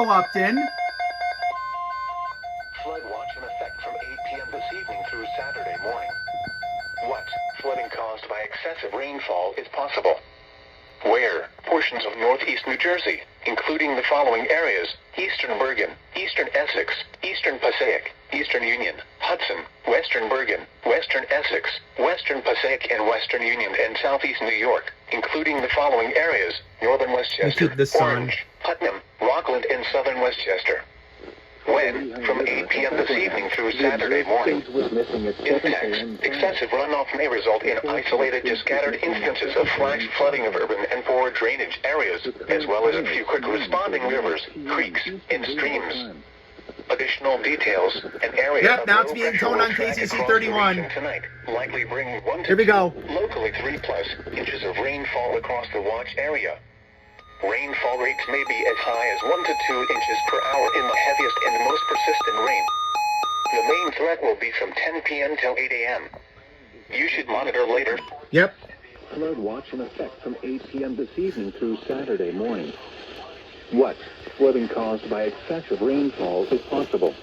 go, Upton. Flood watch in effect from 8 p.m. this evening through Saturday morning. What flooding caused by excessive rainfall is possible? Where portions of northeast New Jersey, including the following areas: eastern Bergen, eastern Essex, eastern Passaic, eastern Union, Hudson, western Bergen, western Essex, western Passaic, and western Union, and southeast New York, including the following areas: northern Westchester, Orange, Putnam, Rockland, and southern Westchester. When? From 8 p.m. this evening through Saturday morning. In text, excessive runoff may result in isolated to scattered instances of flash flooding of urban and poor drainage areas, as well as a few quick responding rivers, creeks, and streams. Additional details: an area Yep, of now it's low being pressure toned will on track KCC across 31. the region tonight, likely bringing 1 to Here we 2, go. locally 3+ inches of rainfall across the watch area. Rainfall rates may be as high as 1 to 2 inches per hour in the heaviest and most persistent rain. The main threat will be from 10 p.m. till 8 a.m. You should monitor later. Yep. Flood watch in effect from 8 p.m. this evening through Saturday morning. What flooding caused by excessive rainfall is possible?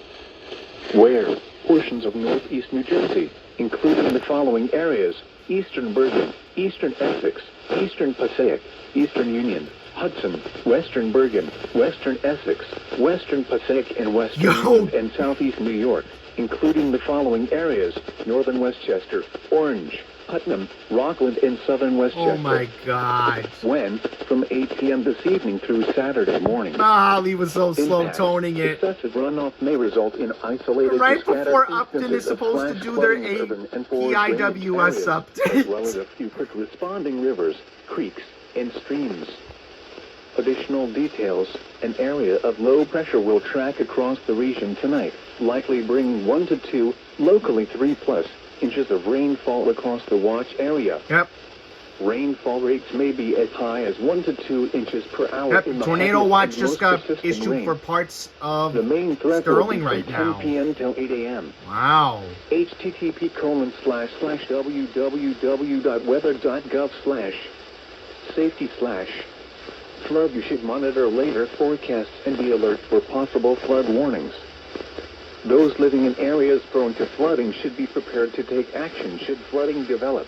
Where portions of northeast New Jersey, including the following areas: eastern Bergen, eastern Essex, eastern Passaic, eastern Union, Hudson, western Bergen, western Essex, western Passaic, and western Union, and southeast New York, including the following areas: northern Westchester, Orange, Putnam, Rockland, and southern Westchester. Oh my God. When? From 8 p.m. this evening through Saturday morning. Ah, he was so slow Impact. toning it. Excessive runoff may result in isolated Right to scattered before Upton instances is supposed of to flash do their flooding of urban and poor drainage PIWS areas, update. as well as a few quick responding rivers, creeks, and streams. Additional details: an area of low pressure will track across the region tonight, likely bringing 1 to 2, locally 3+ inches of rainfall across the watch area. Yep. Rainfall rates may be as high as 1 to 2 inches per hour. Yep. In the Tornado heaviest watch and just most got persistent issued rain. for parts of The main threat Sterling will be right from now. 10 p.m. till 8 a.m. Wow. http://www.weather.gov/safety/flood. You should monitor later forecasts and be alert for possible flood warnings. Those living in areas prone to flooding should be prepared to take action should flooding develop.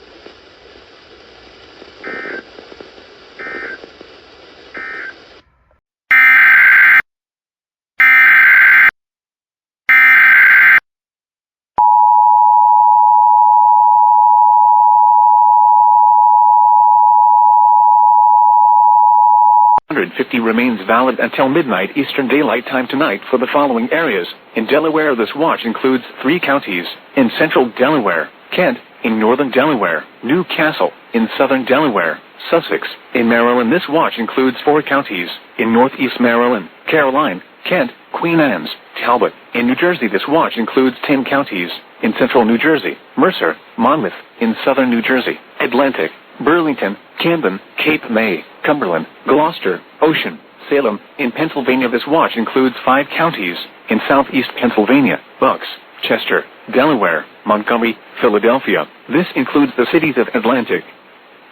Remains valid until midnight Eastern Daylight Time tonight for the following areas. In Delaware, this watch includes 3 counties: in central Delaware, Kent; in northern Delaware, Newcastle; in southern Delaware, Sussex. In Maryland, this watch includes 4 counties: in northeast Maryland, Caroline, Kent, Queen Anne's, Talbot. In New Jersey, this watch includes 10 counties: in central New Jersey, Mercer, Monmouth; in southern New Jersey, Atlantic, Burlington, Camden, Cape May, Cumberland, Gloucester, Ocean, Salem. In Pennsylvania, this watch includes 5 counties: in southeast Pennsylvania, Bucks, Chester, Delaware, Montgomery, Philadelphia. This includes the cities of Atlantic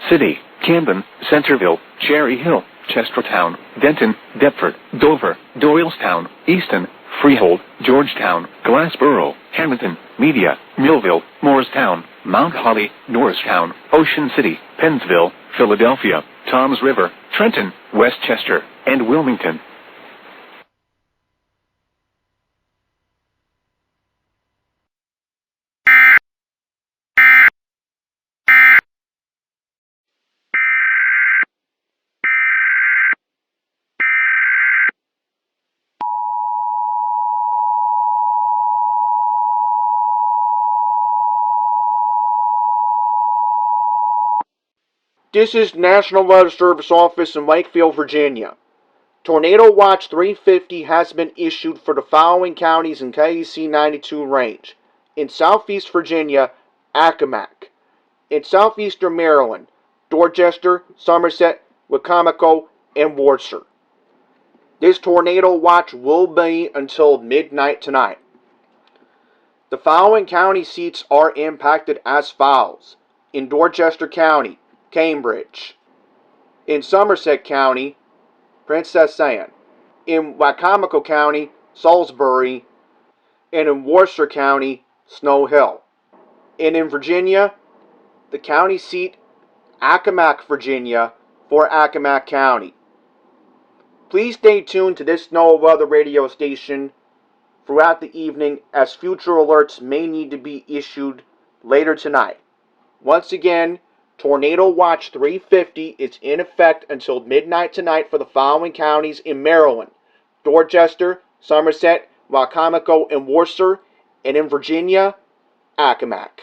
City, Camden, Centerville, Cherry Hill, Chestertown, Denton, Deptford, Dover, Doylestown, Easton, Freehold, Georgetown, Glassboro, Hamilton, Media, Millville, Morristown, Mount Holly, Norristown, Ocean City, Pennsville, Philadelphia, Toms River, Trenton, Westchester, and Wilmington. This is National Weather Service Office in Wakefield, Virginia. Tornado Watch 350 has been issued for the following counties in KEC 92 range. In southeast Virginia, Accomack. In southeastern Maryland, Dorchester, Somerset, Wicomico, and Worcester. This tornado watch will be until midnight tonight. The following county seats are impacted as follows: in Dorchester County, Cambridge; in Somerset County, Princess Anne; in Wacomico County, Salisbury, and in Worcester County, Snow Hill. And in Virginia, the county seat, Accomack, Virginia, for Accomack County. Please stay tuned to this NOAA weather radio station throughout the evening, as future alerts may need to be issued later tonight. Once again, Tornado Watch 350 is in effect until midnight tonight for the following counties in Maryland: Dorchester, Somerset, Wacomico, and Worcester, and in Virginia, Accomack.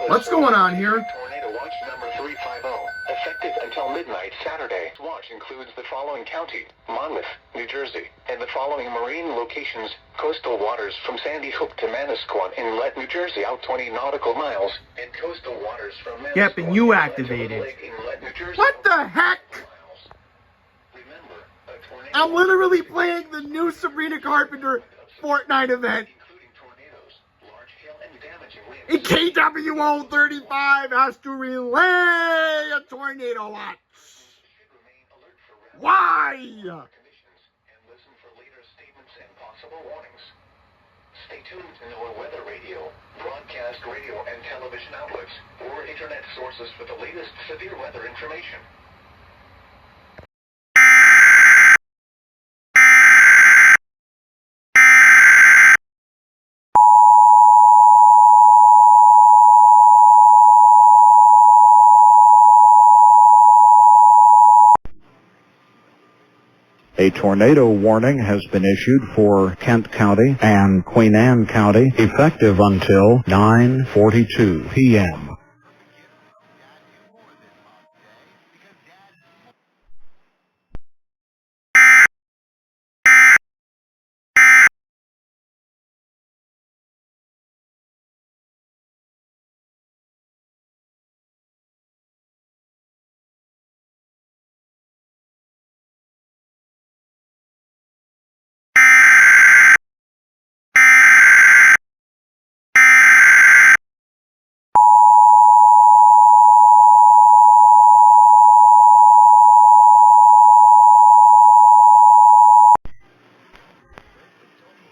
What's going on here? Tornado Watch number 350, effective until midnight Saturday. Watch includes the following county: Monmouth, New Jersey, and the following marine locations: coastal waters from Sandy Hook to Manasquan Inlet, New Jersey, out 20 nautical miles, and coastal waters from Manasquan Yep, and you Inlet activated. to Lake Inlet, New Jersey. What the heck? Remember, a tornado I'm literally playing the new Sabrina Carpenter Fortnite event. including tornadoes, large hail, and damaging winds. And KWO 35 has to relay a tornado watch. Why? Conditions and listen for later statements and possible warnings. Stay tuned to NOAA Weather Radio, broadcast radio and television outlets, or internet sources for the latest severe weather information. A tornado warning has been issued for Kent County and Queen Anne County, effective until 9:42 p.m.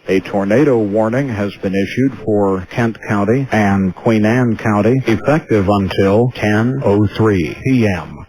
A tornado warning has been issued for Kent County and Queen Anne County, effective until 10:03 p.m.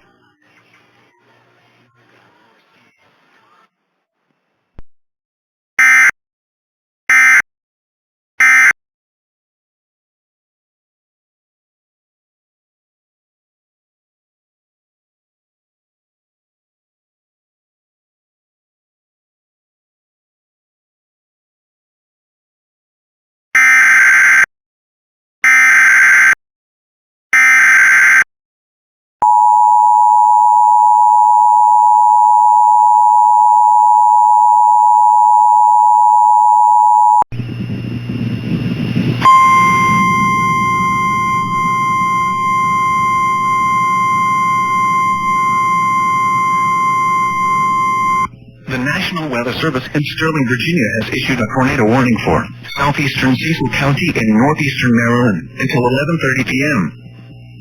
The National Weather Service in Sterling, Virginia has issued a tornado warning for southeastern Cecil County and northeastern Maryland until 11:30 p.m.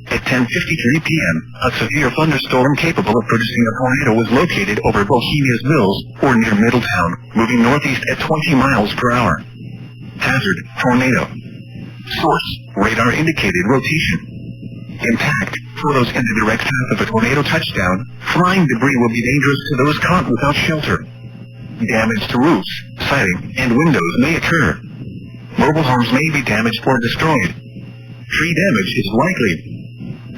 At 10:53 p.m., a severe thunderstorm capable of producing a tornado was located over Bohemia's Mills, or near Middletown, moving northeast at 20 miles per hour. Hazard: tornado. Source: radar indicated rotation. Impact: photos in the direct path of a tornado touchdown. Flying debris will be dangerous to those caught without shelter. Damage to roofs, siding, and windows may occur. Mobile homes may be damaged or destroyed. Tree damage is likely.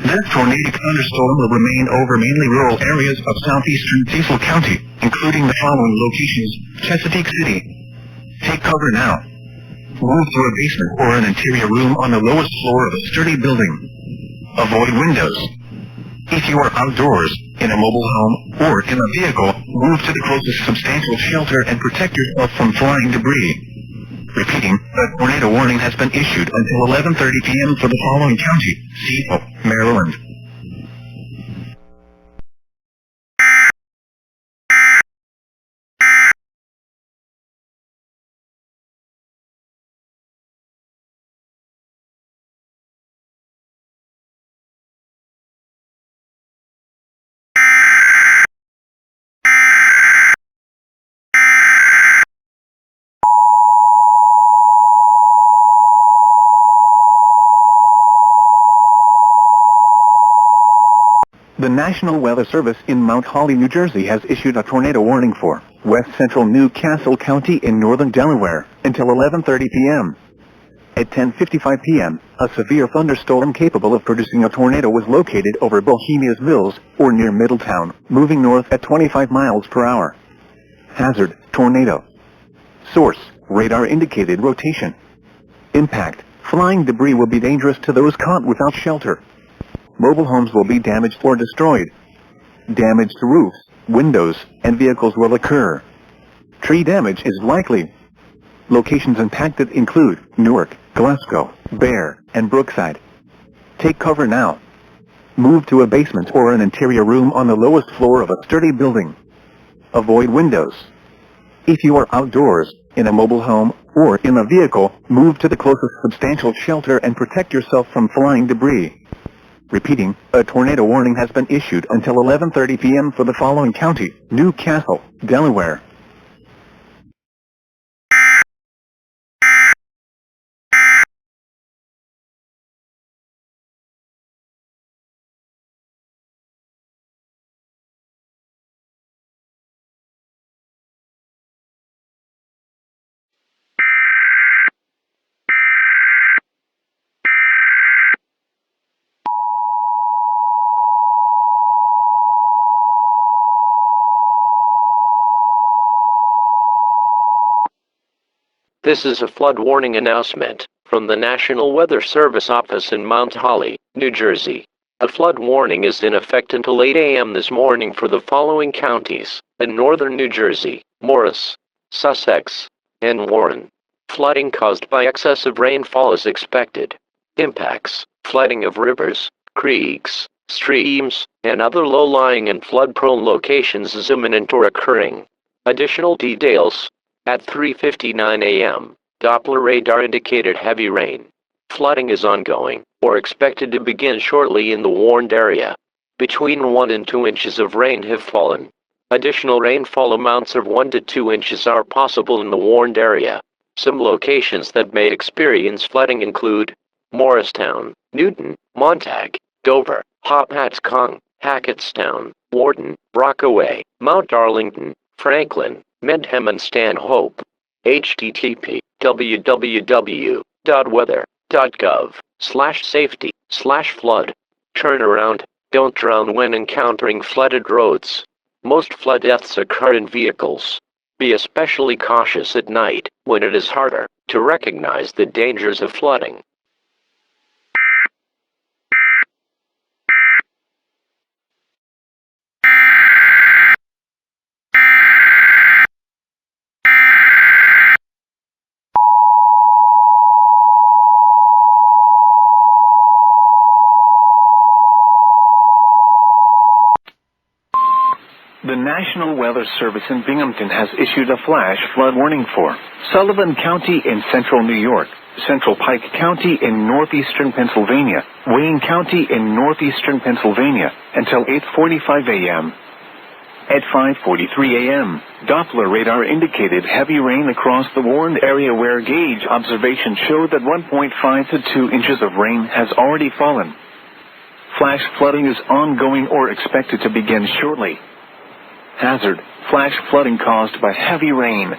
This tornadic thunderstorm will remain over mainly rural areas of southeastern Cecil County, including the following locations: Chesapeake City. Take cover now. Move to a basement or an interior room on the lowest floor of a sturdy building. Avoid windows. If you are outdoors, in a mobile home, or in a vehicle, move to the closest substantial shelter and protect yourself from flying debris. Repeating, a tornado warning has been issued until 11:30 p.m. for the following county: Cecil, Maryland. The National Weather Service in Mount Holly, New Jersey has issued a tornado warning for west central Newcastle County in northern Delaware until 11:30 p.m. At 10:55 p.m., a severe thunderstorm capable of producing a tornado was located over Bohemia's Mills, or near Middletown, moving north at 25 miles per hour. Hazard, tornado. Source, radar indicated rotation. Impact, flying debris will be dangerous to those caught without shelter. Mobile homes will be damaged or destroyed. Damage to roofs, windows, and vehicles will occur. Tree damage is likely. Locations impacted include Newark, Glasgow, Bear, and Brookside. Take cover now. Move to a basement or an interior room on the lowest floor of a sturdy building. Avoid windows. If you are outdoors, in a mobile home, or in a vehicle, move to the closest substantial shelter and protect yourself from flying debris. Repeating, a tornado warning has been issued until 11:30 p.m. for the following county: Newcastle, Delaware. This is a flood warning announcement from the National Weather Service office in Mount Holly, New Jersey. A flood warning is in effect until 8 a.m. this morning for the following counties: in northern New Jersey, Morris, Sussex, and Warren. Flooding caused by excessive rainfall is expected. Impacts: flooding of rivers, creeks, streams, and other low-lying and flood-prone locations is imminent or occurring. Additional details: at 3:59 a.m., Doppler radar indicated heavy rain. Flooding is ongoing, or expected to begin shortly in the warned area. Between 1 and 2 inches of rain have fallen. Additional rainfall amounts of 1 to 2 inches are possible in the warned area. Some locations that may experience flooding include Morristown, Newton, Montague, Dover, Hopatcong, Hackettstown, Warden, Rockaway, Mount Darlington, Franklin, Mendham, and Stanhope. http://wweather.gov/safety/flood. Turnaround: don't drown when encountering flooded roads. Most flood deaths occur in vehicles. Be especially cautious at night, when it is harder to recognize the dangers of flooding. The National Weather Service in Binghamton has issued a flash flood warning for Sullivan County in central New York, Central Pike County in northeastern Pennsylvania, Wayne County in northeastern Pennsylvania, until 8:45 a.m. At 5:43 a.m., Doppler radar indicated heavy rain across the warned area, where gauge observations showed that 1.5 to 2 inches of rain has already fallen. Flash flooding is ongoing or expected to begin shortly. Hazard: flash flooding caused by heavy rain.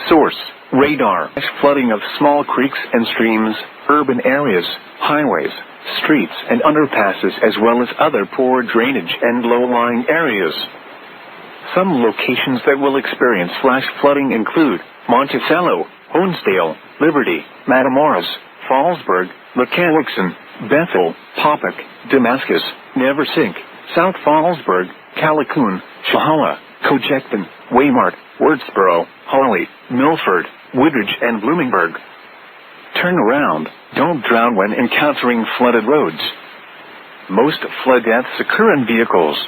Source: radar. Flash flooding of small creeks and streams, urban areas, highways, streets, and underpasses, as well as other poor drainage and low-lying areas. Some locations that will experience flash flooding include Monticello, Honesdale, Liberty, Matamoros, Fallsburg, Mechanicsson, Bethel, Popoc, Damascus, Neversink, South Fallsburg, Callicoon, Shahala, Cojequen, Waymart, Wurtsboro, Hawley, Milford, Woodridge, and Bloomingburg. Turn around. Don't drown when encountering flooded roads. Most flood deaths occur in vehicles.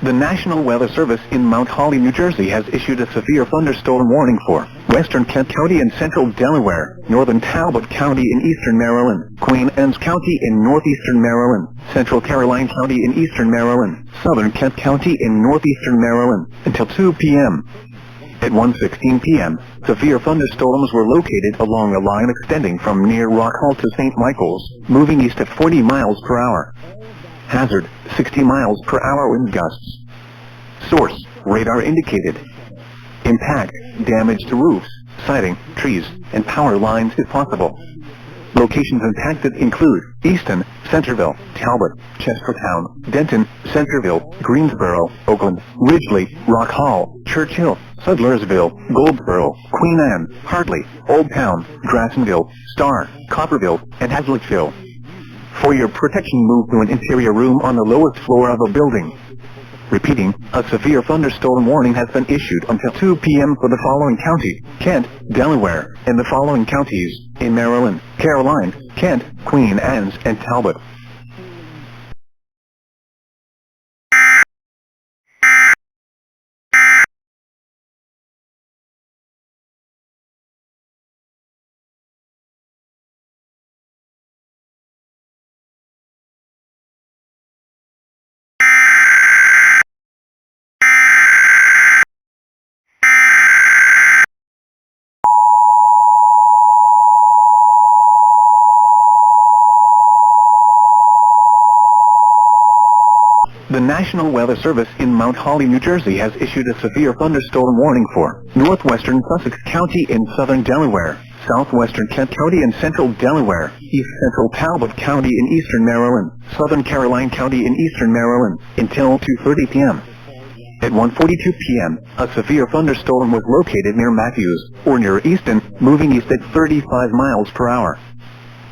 The National National Weather Service in Mount Holly, New Jersey has issued a severe thunderstorm warning for western Kent County and central Delaware, northern Talbot County in eastern Maryland, Queen Anne's County in northeastern Maryland, central Caroline County in eastern Maryland, southern Kent County in northeastern Maryland, until 2 p.m. At 1:16 p.m., severe thunderstorms were located along a line extending from near Rock Hall to St. Michael's, moving east at 40 miles per hour. Hazard, 60 miles per hour wind gusts. Source, radar indicated. Impact, damage to roofs, siding, trees, and power lines if possible. Locations impacted include Easton, Centerville, Talbot, Chestertown, Denton, Centerville, Greensboro, Oakland, Ridgely, Rock Hall, Churchill, Sudlersville, Goldsboro, Queen Anne, Hartley, Old Town, Drassonville, Star, Copperville, and Hazlettville. For your protection, move to an interior room on the lowest floor of a building. Repeating, a severe thunderstorm warning has been issued until 2 p.m. for the following county, Kent, Delaware, and the following counties, in Maryland, Caroline, Kent, Queen Anne's, and Talbot. The National Weather Service in Mount Holly, New Jersey has issued a severe thunderstorm warning for northwestern Sussex County in southern Delaware, southwestern Kent County in central Delaware, east central Talbot County in eastern Maryland, southern Caroline County in eastern Maryland, until 2:30 p.m. At 1:42 p.m., a severe thunderstorm was located near Matthews, or near Easton, moving east at 35 miles per hour.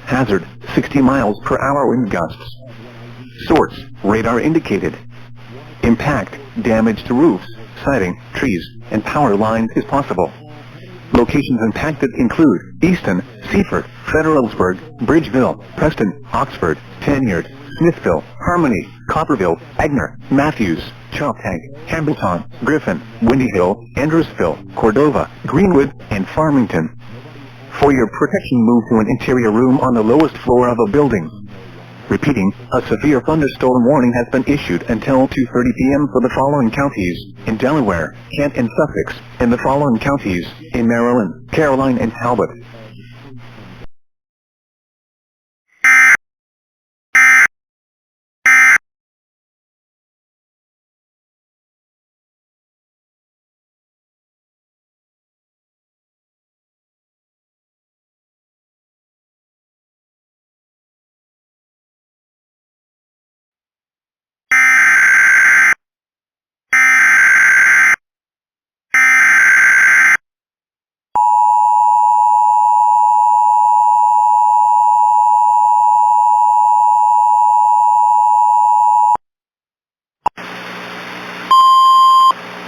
Hazard, 60 miles per hour wind gusts. Source, radar indicated. Impact, damage to roofs, siding, trees, and power lines is possible. Locations impacted include Easton, Seaford, Federalsburg, Bridgeville, Preston, Oxford, Tanyard, Smithville, Harmony, Copperville, Agner, Matthews, Choptank, Hambleton, Griffin, Windy Hill, Andrewsville, Cordova, Greenwood, and Farmington. For your protection, move to an interior room on the lowest floor of a building. Repeating, a severe thunderstorm warning has been issued until 2:30 p.m. for the following counties, in Delaware, Kent and Sussex, and the following counties, in Maryland, Caroline and Talbot.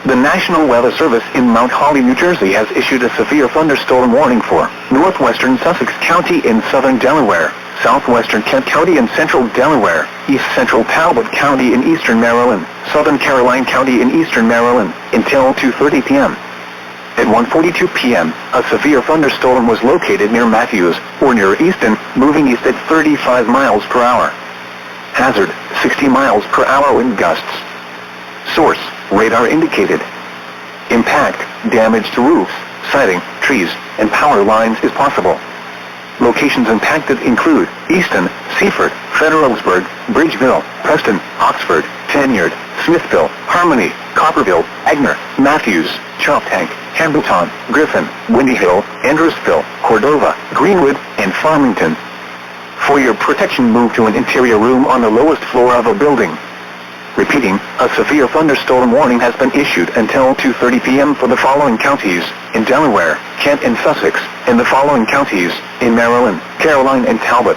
The National Weather Service in Mount Holly, New Jersey has issued a severe thunderstorm warning for northwestern Sussex County in southern Delaware, southwestern Kent County in central Delaware, east central Talbot County in eastern Maryland, southern Caroline County in eastern Maryland, until 2:30 p.m. At 1:42 p.m., a severe thunderstorm was located near Matthews, or near Easton, moving east at 35 miles per hour. Hazard, 60 miles per hour wind gusts. Source, radar indicated. Impact, damage to roofs, siding, trees, and power lines is possible. Locations impacted include Easton, Seaford, Federalsburg, Bridgeville, Preston, Oxford, Tanyard, Smithville, Harmony, Copperville, Agner, Matthews, Choptank, Hambleton, Griffin, Windy Hill, Andrewsville, Cordova, Greenwood, and Farmington. For your protection, move to an interior room on the lowest floor of a building. Repeating, a severe thunderstorm warning has been issued until 2:30 p.m. for the following counties, in Delaware, Kent and Sussex, and the following counties, in Maryland, Caroline and Talbot.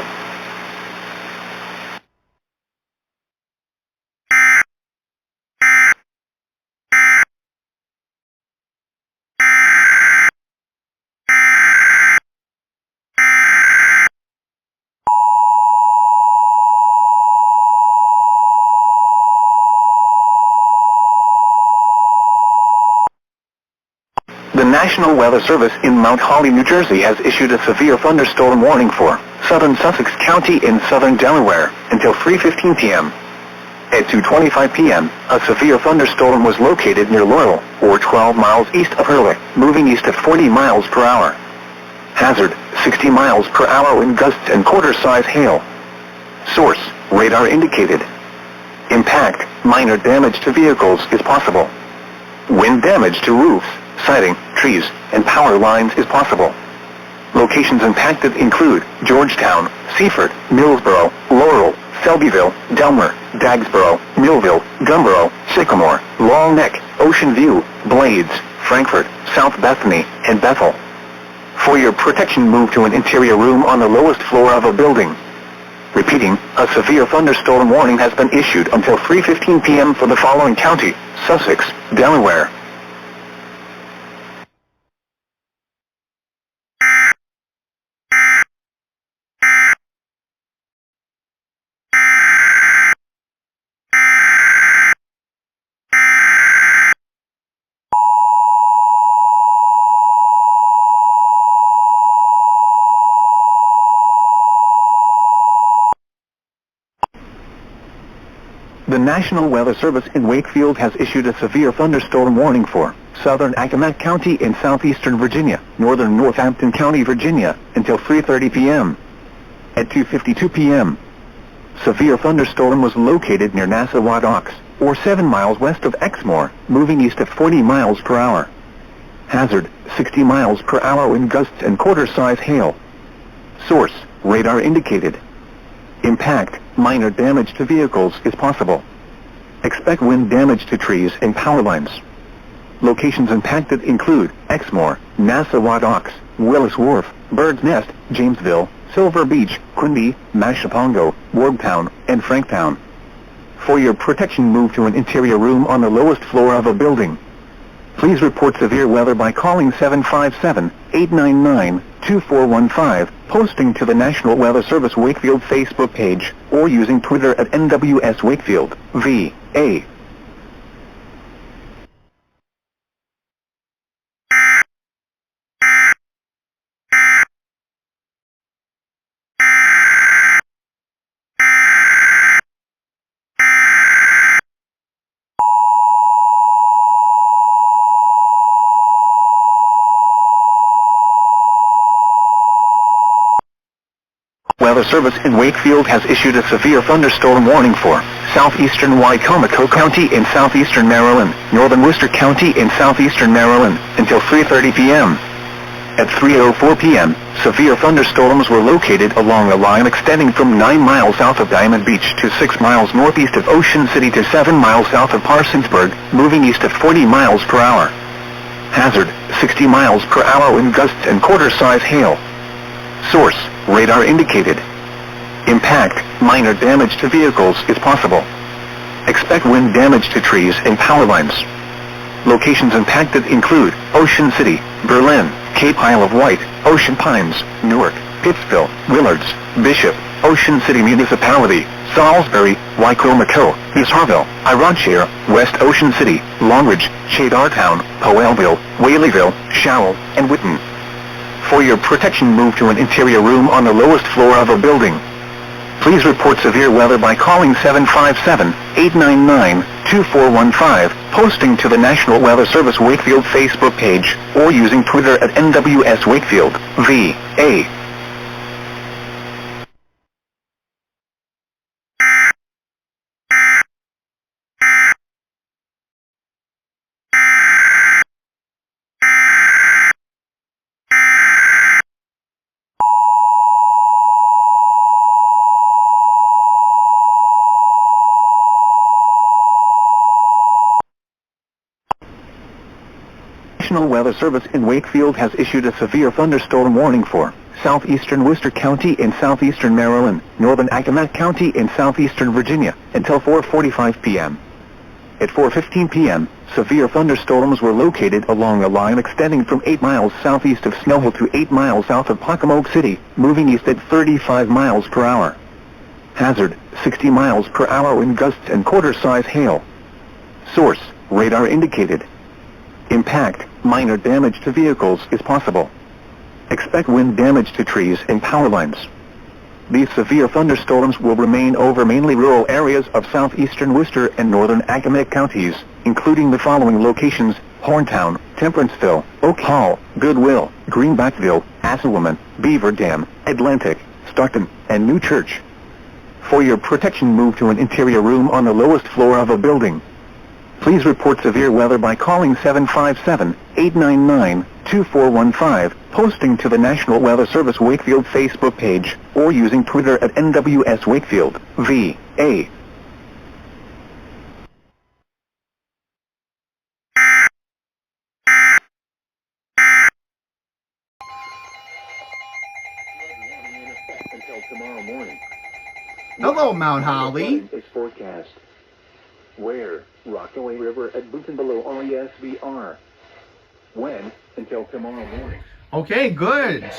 The National Weather Service in Mount Holly, New Jersey has issued a severe thunderstorm warning for southern Sussex County in southern Delaware until 3:15 p.m. At 2:25 p.m., a severe thunderstorm was located near Laurel, or 12 miles east of Hurley, moving east at 40 miles per hour. Hazard, 60 miles per hour wind gusts and quarter-size hail. Source, radar indicated. Impact, minor damage to vehicles is possible. Wind damage to roofs, siding, trees, and power lines is possible. Locations impacted include Georgetown, Seaford, Millsboro, Laurel, Selbyville, Delmer, Dagsboro, Millville, Gumboro, Sycamore, Long Neck, Ocean View, Blades, Frankfort, South Bethany, and Bethel. For your protection, move to an interior room on the lowest floor of a building. Repeating, a severe thunderstorm warning has been issued until 3:15 p.m. for the following county: Sussex, Delaware. The National Weather Service in Wakefield has issued a severe thunderstorm warning for southern Accomack County in southeastern Virginia, northern Northampton County, Virginia, until 3:30 p.m. At 2:52 p.m., severe thunderstorm was located near Nassau Docks, or 7 miles west of Exmoor, moving east at 40 miles per hour. Hazard, 60 miles per hour wind gusts and quarter-size hail. Source, radar indicated. Impact, minor damage to vehicles is possible. Expect wind damage to trees and power lines. Locations impacted include Exmoor, Nassau Docks, Willis Wharf, Bird's Nest, Jamesville, Silver Beach, Quinby, Mashapongo, Wardtown, and Franktown. For your protection, move to an interior room on the lowest floor of a building. Please report severe weather by calling 757-899-2415, posting to the National Weather Service Wakefield Facebook page, or using Twitter at NWS Wakefield, VA. Weather Service in Wakefield has issued a severe thunderstorm warning for southeastern Wycomico County in southeastern Maryland, northern Worcester County in southeastern Maryland, until 3:30 p.m. At 3:04 p.m., severe thunderstorms were located along a line extending from 9 miles south of Diamond Beach to 6 miles northeast of Ocean City to 7 miles south of Parsonsburg, moving east at 40 miles per hour. Hazard, 60 miles per hour wind gusts and quarter-size hail. Source, radar indicated. Impact, minor damage to vehicles is possible. Expect wind damage to trees and power lines. Locations impacted include Ocean City, Berlin, Cape Isle of Wight, Ocean Pines, Newark, Pittsville, Willards, Bishop, Ocean City Municipality, Salisbury, Wycomico, East Harville, Ironshire, West Ocean City, Longridge, Chedartown, Powellville, Whaleyville, Showell, and Whitten. For your protection, move to an interior room on the lowest floor of a building. Please report severe weather by calling 757-899-2415, posting to the National Weather Service Wakefield Facebook page, or using Twitter at NWS Wakefield, VA. National Weather Service in Wakefield has issued a severe thunderstorm warning for southeastern Worcester County in southeastern Maryland, northern Accomack County in southeastern Virginia, until 4:45 p.m. At 4:15 p.m., severe thunderstorms were located along a line extending from 8 miles southeast of Snellville to 8 miles south of Pocomoke City, moving east at 35 miles per hour. Hazard, 60 miles per hour wind gusts and quarter-size hail. Source, radar indicated. Impact, Minor damage to vehicles is possible. Expect wind damage to trees and power lines. These severe thunderstorms will remain over mainly rural areas of southeastern Worcester and northern Accomack counties, including the following locations: Horntown, Temperanceville, Oak Hall, Goodwill, Greenbackville, Assawoman, Beaver Dam, Atlantic, Stockton, and New Church. For your protection, move to an interior room on the lowest floor of a building. Please report severe weather by calling 757-899-2415, posting to the National Weather Service Wakefield Facebook page, or using Twitter at NWS Wakefield, VA. Until tomorrow morning. Hello, Mount Holly. Is forecast. Where? Rockaway River at Boonton below RESVR. When? Until tomorrow morning. Okay, good. At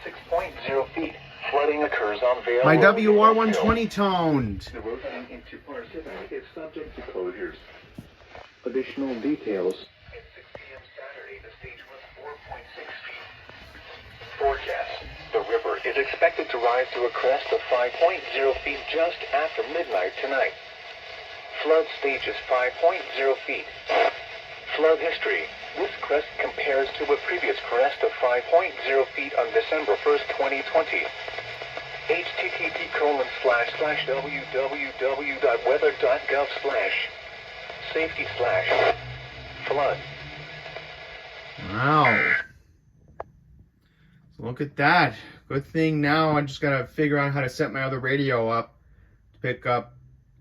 6.0 feet, flooding occurs on Vale My Road. WR120 toned. The road heading into Parsippany is subject to closures. Additional details. At 6 p.m. Saturday, the stage was 4.6 feet. Forecast. The river is expected to rise to a crest of 5.0 feet just after midnight tonight. Flood stage is 5.0 feet. Flood history. This crest compares to a previous crest of 5.0 feet on December 1st, 2020. http://www.weather.gov/safety/flood. Wow. So look at that. Good thing now I just gotta figure out how to set my other radio up to pick up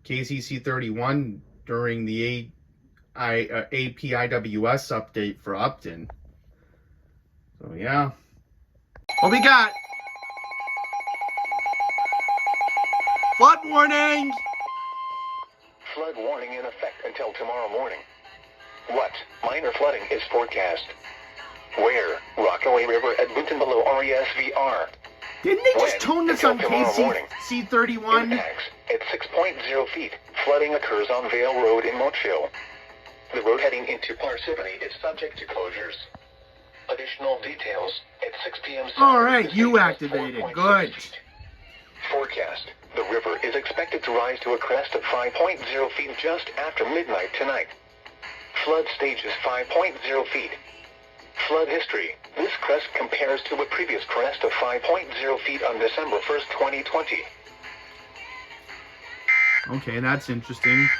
KCC 31 during the APIWS update for Upton. So yeah. What we got? Flood warning! Flood warning in effect until tomorrow morning. What? Minor flooding is forecast. Where? Rockaway River at Boonton below RESVR. Didn't they just When? tone this Until on tomorrow morning. KCC 31? Impacts. At 6.0 feet, flooding occurs on Vale Road in Moatfield. The road heading into Parsippany is subject to closures. Additional details at 6 p.m. Saturday. All right, the you stage was activated. 4.6 Good. feet. Forecast. The river is expected to rise to a crest of 5.0 feet just after midnight tonight. Flood stage is 5.0 feet. Flood history. This crest compares to a previous crest of 5.0 feet on December 1st, 2020. Okay, that's interesting.